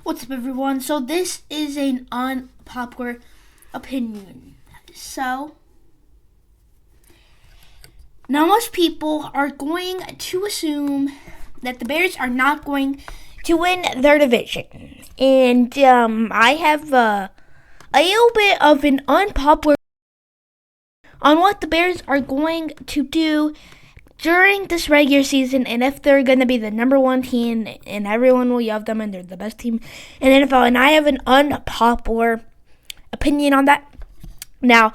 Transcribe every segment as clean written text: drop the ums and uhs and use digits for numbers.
What's up, everyone? So this is an unpopular opinion. So now most people are going to assume that the Bears are not going to win their division. And I have a little bit of an unpopular on what the Bears are going to do during this regular season, and if they're going to be the number one team and everyone will love them and they're the best team in NFL. And I have an unpopular opinion on that. Now,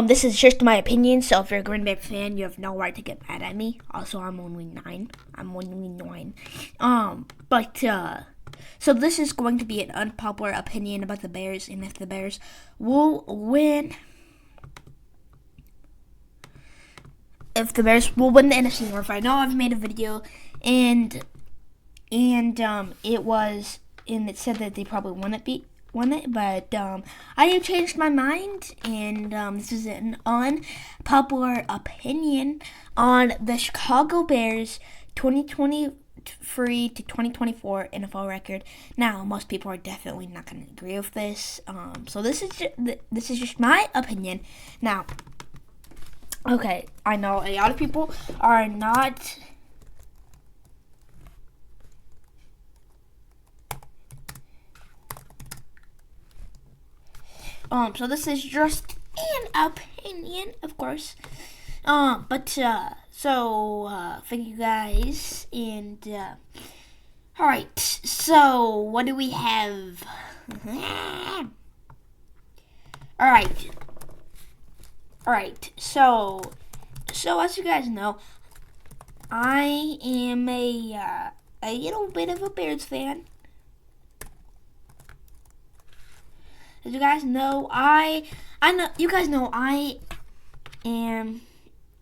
this is just my opinion, so if you're a Green Bay fan, you have no right to get mad at me. Also, I'm only 9. So this is going to be an unpopular opinion about the Bears, and if the Bears will win. If the Bears will win the NFC North. I know I've made a video and it said that they probably won it, but I have changed my mind, and this is an unpopular opinion on the Chicago Bears 2023 to 2024 NFL record. Now, most people are definitely not going to agree with this. So this is just my opinion. Now, okay, I know a lot of people are not so this is just an opinion, of course. Thank you guys, and alright, so what do we have? Alright, so as you guys know, I am a little bit of a Bears fan. As you guys know, I am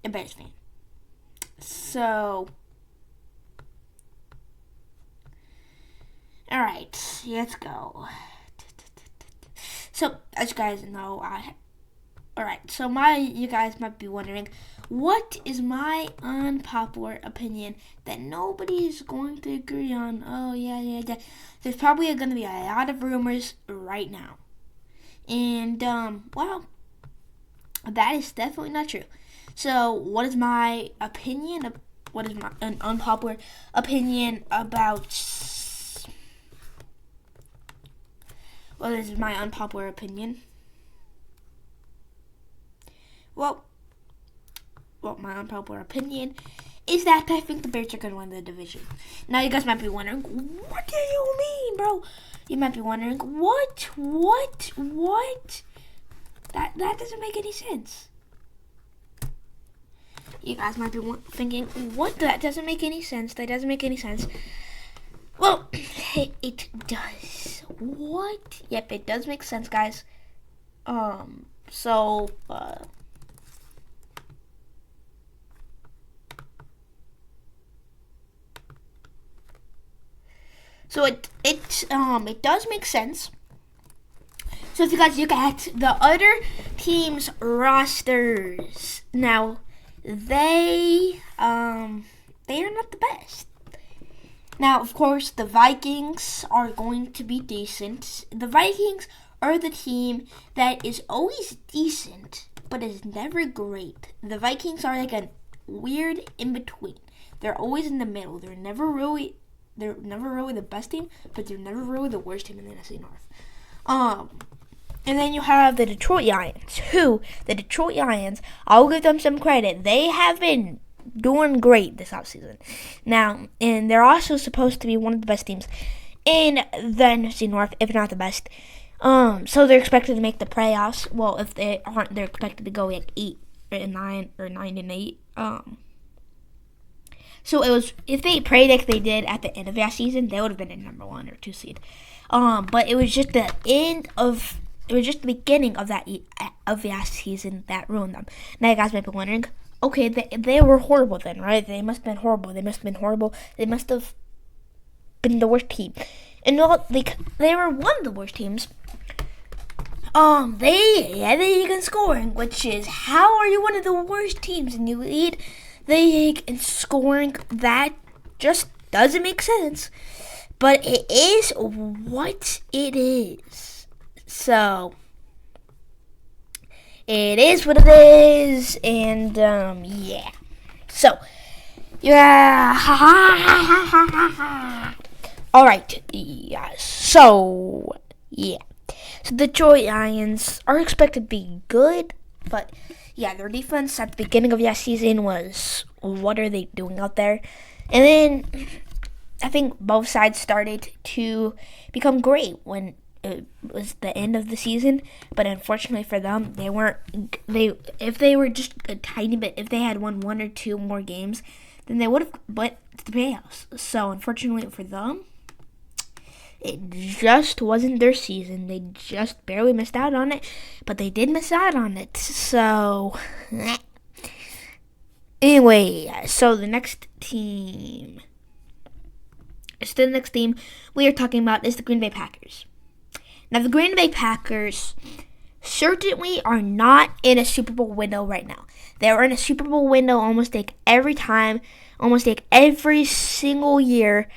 a Bears fan. So, alright, let's go. So, as you guys know, alright, so you guys might be wondering, what is my unpopular opinion that nobody is going to agree on? Oh, yeah. There's probably going to be a lot of rumors right now. And, well, that is definitely not true. So, what is my opinion? What is an unpopular opinion about? What is my unpopular opinion? Well, my unpopular opinion is that I think the Bears are going to win the division. Now, you guys might be wondering, what do you mean, bro? You might be wondering, what? That doesn't make any sense. You guys might be thinking, what? That doesn't make any sense. That doesn't make any sense. Well, it does. What? Yep, it does make sense, guys. So it does make sense. So if you guys look at the other teams' rosters, now they are not the best. Now, of course, the Vikings are going to be decent. The Vikings are the team that is always decent, but is never great. The Vikings are like a weird in between. They're always in the middle. They're never really the best team, but they're never really the worst team in the NFC North. And then you have the Detroit Lions, I'll give them some credit. They have been doing great this offseason. Now, and they're also supposed to be one of the best teams in the NFC North, if not the best. So they're expected to make the playoffs. Well, if they aren't, they're expected to go like 8-9 or 9-8. So if they played like they did at the end of last season, they would have been a number 1 or 2 seed. But it was just the beginning of of last season that ruined them. Now you guys might be wondering, okay, they were horrible then, right? They must have been horrible. They must have been the worst team. And well, they were one of the worst teams. They led the league in scoring, which is, how are you one of the worst teams and you lead the league in scoring? That just doesn't make sense. but it is what it is. So it is what it is, and yeah. So yeah. All right. Yeah. So yeah. So the Giants are expected to be good, but yeah, their defense at the beginning of last season was, what are they doing out there? And then I think both sides started to become great when it was the end of the season. But unfortunately for them, they weren't. If they were just a tiny bit, if they had won one or two more games, then they would have went to the playoffs. So unfortunately for them, it just wasn't their season. They just barely missed out on it, but they did miss out on it. So, anyway, so the next team we are talking about is the Green Bay Packers. Now, the Green Bay Packers certainly are not in a Super Bowl window right now. They are in a Super Bowl window almost like every single year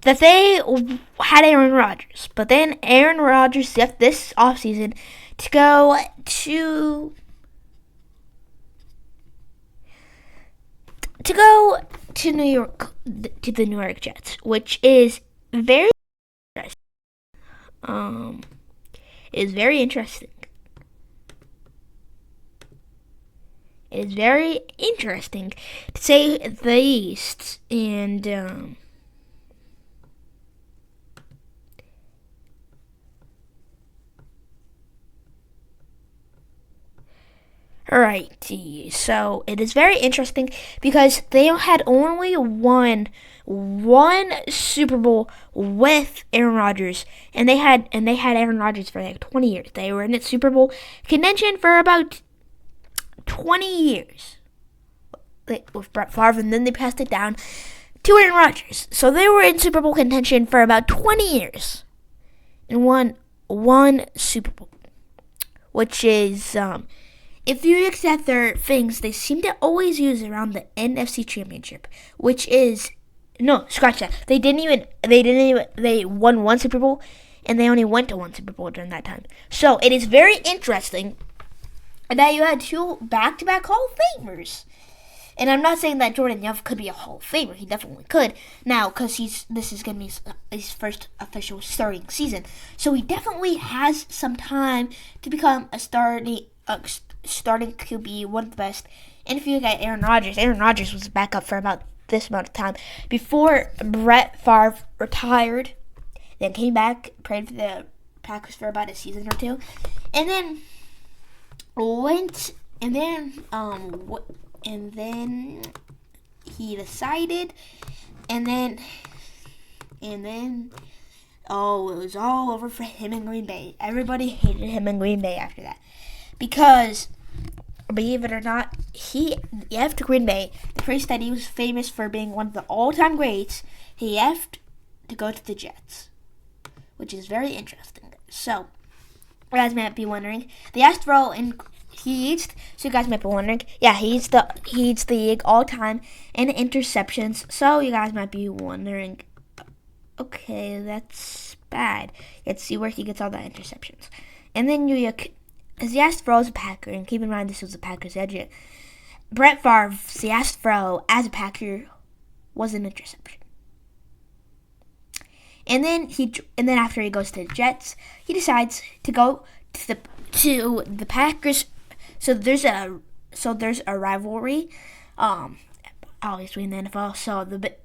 that they had Aaron Rodgers. But then Aaron Rodgers left this offseason to go to New York, to the New York Jets, which is very interesting. It is very interesting. It is very interesting, to say the least. And alrighty, so it is very interesting because they had only won one Super Bowl with Aaron Rodgers, and they had Aaron Rodgers for like 20 years. They were in its Super Bowl contention for about 20 years with Brett Favre, and then they passed it down to Aaron Rodgers. So they were in Super Bowl contention for about 20 years and won one Super Bowl, which is if you accept their things, they seem to always use around the NFC Championship, which is, no, scratch that. They won one Super Bowl, and they only went to one Super Bowl during that time. So it is very interesting that you had two back-to-back Hall of Famers. And I'm not saying that Jordan Love could be a Hall of Famer. He definitely could. Now, because this is going to be his first official starting season. So he definitely has some time to become a starting to be one of the best. And if you look at Aaron Rodgers was a backup for about this amount of time before Brett Favre retired, then came back, played for the Packers for about a season or two, and then he decided, and then it was all over for him in Green Bay. Everybody hated him in Green Bay after that because, believe it or not, he left Green Bay, the place that he was famous for being one of the all-time greats. He left to go to the Jets, which is very interesting. So, you guys might be wondering, the Astro and Heats. So you guys might be wondering, yeah, he's the league all-time in interceptions. So you guys might be wondering, okay, that's bad. Let's see where he gets all the interceptions. And then you as the Astro is a Packer, and keep in mind this was a Packers edge. Brett Favre's the Astro as a Packer was an interception. And then after he goes to the Jets, he decides to go to the Packers. So there's a rivalry, obviously in the NFL. So the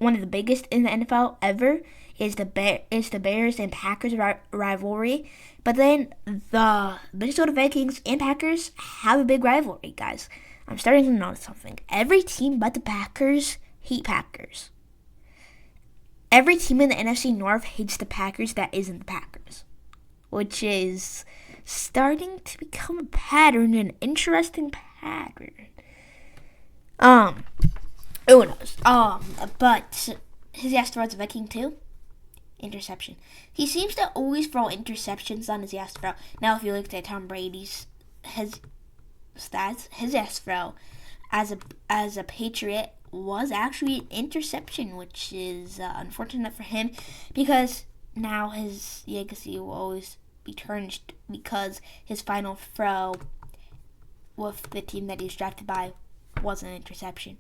one of the biggest in the NFL ever is the Bears and Packers rivalry. But then the Minnesota Vikings and Packers have a big rivalry, guys. I'm starting to notice something. Every team but the Packers hate Packers. Every team in the NFC North hates the Packers that isn't the Packers, which is starting to become a pattern, an interesting pattern. Who knows? But his last throw as a Viking too. Interception. He seems to always throw interceptions on his last throw. Now, if you look at Tom Brady's his stats, his last throw as a Patriot was actually an interception, which is unfortunate for him because now his legacy will always be tarnished because his final throw with the team that he was drafted by was an interception.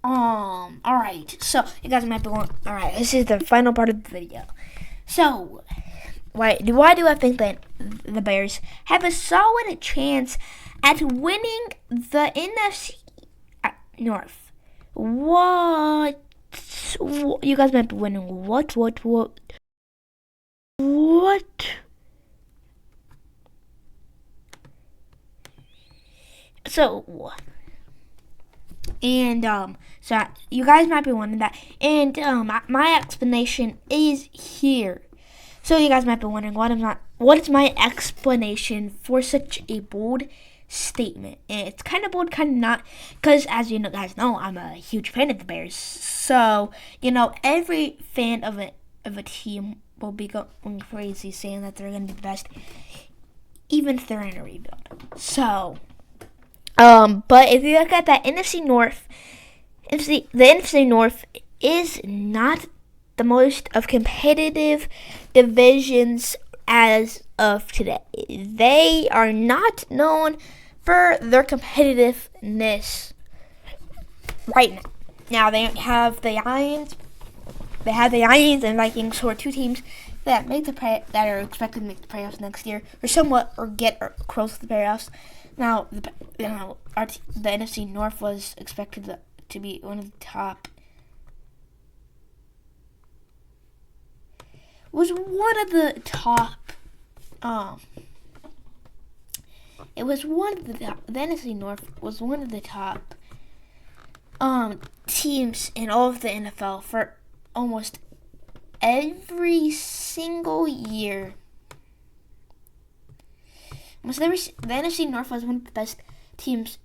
Alright, so you guys might be going, alright, this is the final part of the video. So, why do I think that the Bears have a solid chance at winning the NFC North? What? You guys might be winning. What? So, and so you guys might be wondering that, and my explanation is here. So you guys might be wondering, what is my explanation for such a bold statement? And it's kind of bold, kind of not, because as you guys know, I'm a huge fan of the Bears. So every fan of a team will be going crazy saying that they're going to be the best, even if they're in a rebuild. So, but if you look at that NFC North, the NFC North is not the most of competitive divisions as of today. They are not known for their competitiveness right now. Now they have the Lions. They have the Lions and Vikings, who are two teams that that are expected to make the playoffs next year, or get close to the playoffs. Now, the NFC North was expected to be one of the top. Was one of the top. It was one of the NFC North was one of the top teams in all of the NFL for almost every single year. The NFC North was one of the best teams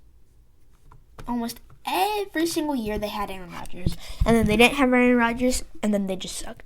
almost every single year they had Aaron Rodgers. And then they didn't have Aaron Rodgers, and then they just sucked.